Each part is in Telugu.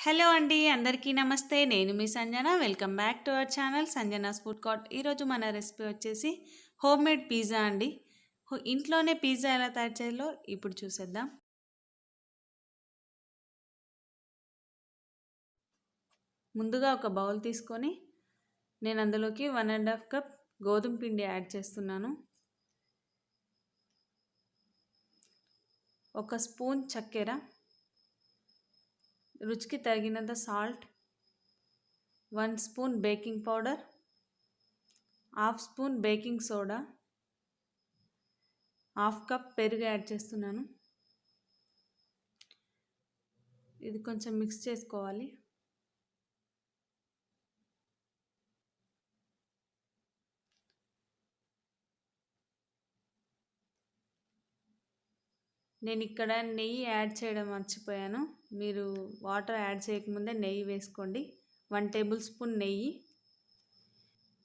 హలో అండి. అందరికీ నమస్తే. నేను మీ Sanjana. Welcome back to our channel Sanjana's food cart. ఈరోజు మన రెసిపీ వచ్చేసి హోమ్‌మేడ్ పిజ్జా అండి. ఇంట్లోనే పిజ్జా ఎలా తయారు చేయాలో ఇప్పుడు చూసేద్దాం. ముందుగా ఒక బౌల్ తీసుకొని నేను అందులోకి 1 ½ కప్ గోధుమ పిండి యాడ్ చేస్తున్నాను. ఒక స్పూన్ చక్కెర, రుచికి తగినంత salt, 1 spoon baking powder, half spoon baking soda, half cup పెరుగు యాడ్ చేస్తున్నాను. ఇది కొంచెం మిక్స్ చేసుకోవాలి. నేను ఇక్కడ నెయ్యి యాడ్ చేయడం మర్చిపోయాను. మీరు వాటర్ యాడ్ చేయకముందే నెయ్యి వేసుకోండి. 1 టేబుల్ స్పూన్ నెయ్యి.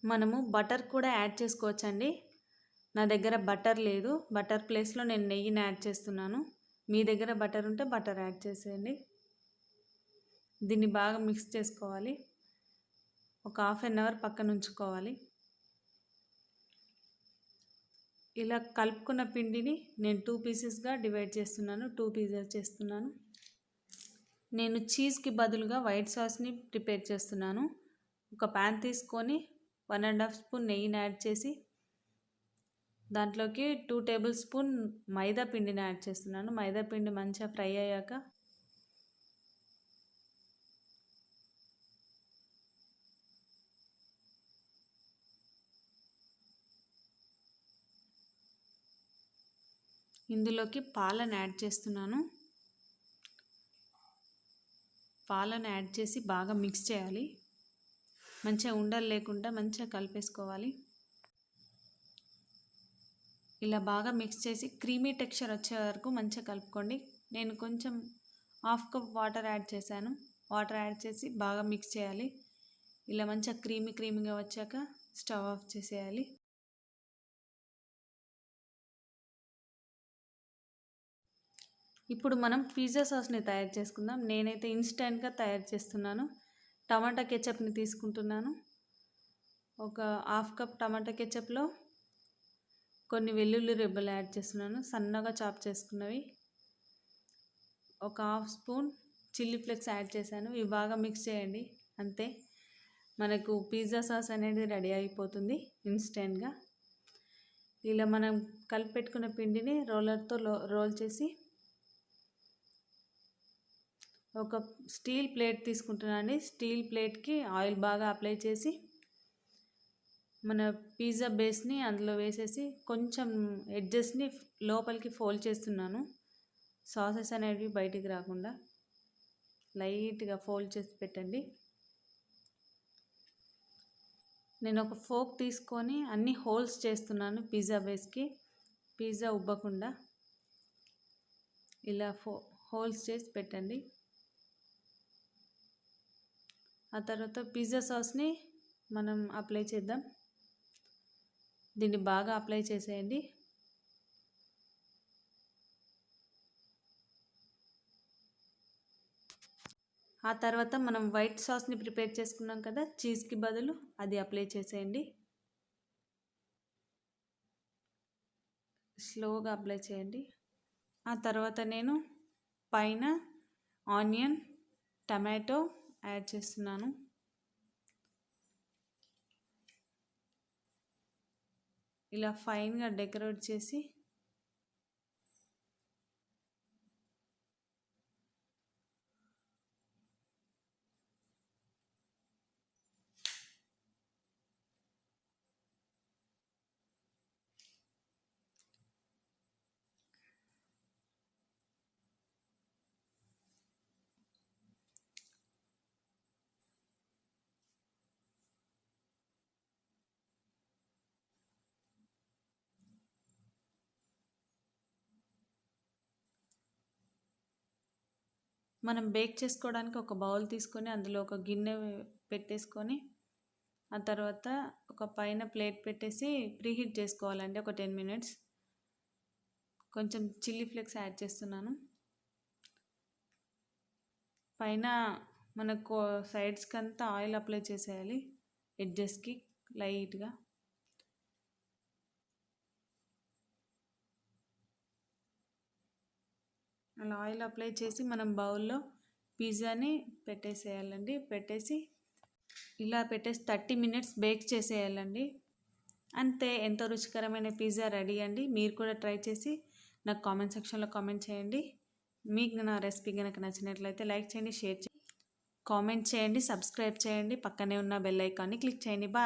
మనము బటర్ కూడా యాడ్ చేసుకోవచ్చండి. నా దగ్గర బటర్ లేదు. బటర్ ప్లేస్లో నేను నెయ్యిని యాడ్ చేస్తున్నాను. మీ దగ్గర బటర్ ఉంటే బటర్ యాడ్ చేసేయండి. దీన్ని బాగా మిక్స్ చేసుకోవాలి. ఒక హాఫ్ అన్ అవర్ పక్కన ఉంచుకోవాలి. ఇలా కలుపుకున్న పిండిని నేను 2 పీసెస్గా డివైడ్ చేస్తున్నాను. 2 పిజ్జాస్ చేస్తున్నాను. నేను చీజ్కి బదులుగా వైట్ సాస్ని ప్రిపేర్ చేస్తున్నాను. ఒక ప్యాన్ తీసుకొని 1 ½ స్పూన్ నెయ్యిని యాడ్ చేసి దాంట్లోకి 2 టేబుల్ స్పూన్ మైదా పిండిని యాడ్ చేస్తున్నాను. మైదా పిండి మంచిగా ఫ్రై అయ్యాక ఇందులోకి పాలను యాడ్ చేస్తున్నాను. పాలను యాడ్ చేసి బాగా మిక్స్ చేయాలి. మంచిగా ఉండలు లేకుండా మంచిగా కలిపేసుకోవాలి. ఇలా బాగా మిక్స్ చేసి క్రీమీ టెక్స్చర్ వచ్చే వరకు మంచిగా కలుపుకోండి. నేను కొంచెం హాఫ్ కప్ వాటర్ యాడ్ చేశాను. వాటర్ యాడ్ చేసి బాగా మిక్స్ చేయాలి. ఇలా మంచిగా క్రీమీగా వచ్చాక స్టవ్ ఆఫ్ చేసేయాలి. ఇప్పుడు మనం పిజ్జా సాస్ని తయారు చేసుకుందాం. నేనైతే ఇన్స్టెంట్గా తయారు చేస్తున్నాను. టమాటా కెచప్ని తీసుకుంటున్నాను. ఒక హాఫ్ కప్ టమాటా కెచప్లో కొన్ని వెల్లుల్లి రెబ్బలు యాడ్ చేస్తున్నాను, సన్నగా చాప్ చేసుకున్నవి. ఒక half spoon chilli flakes add చేశాను. ఇవి బాగా మిక్స్ చేయండి. అంతే, మనకు పిజ్జా సాస్ అనేది రెడీ అయిపోతుంది ఇన్స్టెంట్గా. ఇలా మనం కలిపి పెట్టుకున్న పిండిని రోలర్తో రోల్ చేసి ఒక స్టీల్ ప్లేట్ తీసుకుంటున్నాను. స్టీల్ ప్లేట్కి ఆయిల్ బాగా అప్లై చేసి మన పిజ్జా బేస్ని అందులో వేసేసి కొంచెం ఎడ్జెస్ని లోపలికి ఫోల్డ్ చేస్తున్నాను. సాసెస్ అనేవి బయటికి రాకుండా లైట్గా ఫోల్డ్ చేసి పెట్టండి. నేను ఒక ఫోక్ తీసుకొని అన్ని హోల్స్ చేస్తున్నాను పిజ్జా బేస్కి, పిజ్జా ఉబ్బకుండా. ఇలా హోల్స్ చేసి పెట్టండి. ఆ తర్వాత పిజ్జా సాస్ని మనం అప్లై చేద్దాం. దీన్ని బాగా అప్లై చేసేయండి. ఆ తర్వాత మనం వైట్ సాస్ని ప్రిపేర్ చేసుకున్నాం కదా, చీజ్కి బదులు అది అప్లై చేసేయండి. స్లోగా అప్లై చేయండి. ఆ తర్వాత నేను పైన ఆనియన్, టమాటో యాడ్ చేస్తున్నాను. ఇలా ఫైన్గా డెకరేట్ చేసి మనం బేక్ చేసుకోవడానికి ఒక బౌల్ తీసుకొని అందులో ఒక గిన్నె పెట్టేసుకొని ఆ తర్వాత ఒక పైన ప్లేట్ పెట్టేసి ప్రీహీట్ చేసుకోవాలండి ఒక 10 మినిట్స్. కొంచెం చిల్లీ ఫ్లేక్స్ యాడ్ చేస్తున్నాను. పైన మనకు సైడ్స్కి అంతా ఆయిల్ అప్లై చేసేయాలి, ఎడ్జెస్కి లైట్గా. అలా ఆయిల్ అప్లై చేసి మనం బౌల్లో పిజ్జాని పెట్టేసేయాలండి. పెట్టేసి ఇలా పెట్టేసి 30 మినిట్స్ బేక్ చేసేయాలండి. అంతే, ఎంతో రుచికరమైన పిజ్జా రెడీ అండి. మీరు కూడా ట్రై చేసి నాకు కామెంట్ సెక్షన్లో కామెంట్ చేయండి. మీకు నా రెసిపీ కనుక నచ్చినట్లయితే లైక్ చేయండి, షేర్ చేయండి, కామెంట్ చేయండి, సబ్స్క్రైబ్ చేయండి, పక్కనే ఉన్న బెల్ ఐకాన్ని క్లిక్ చేయండి. బాయ్.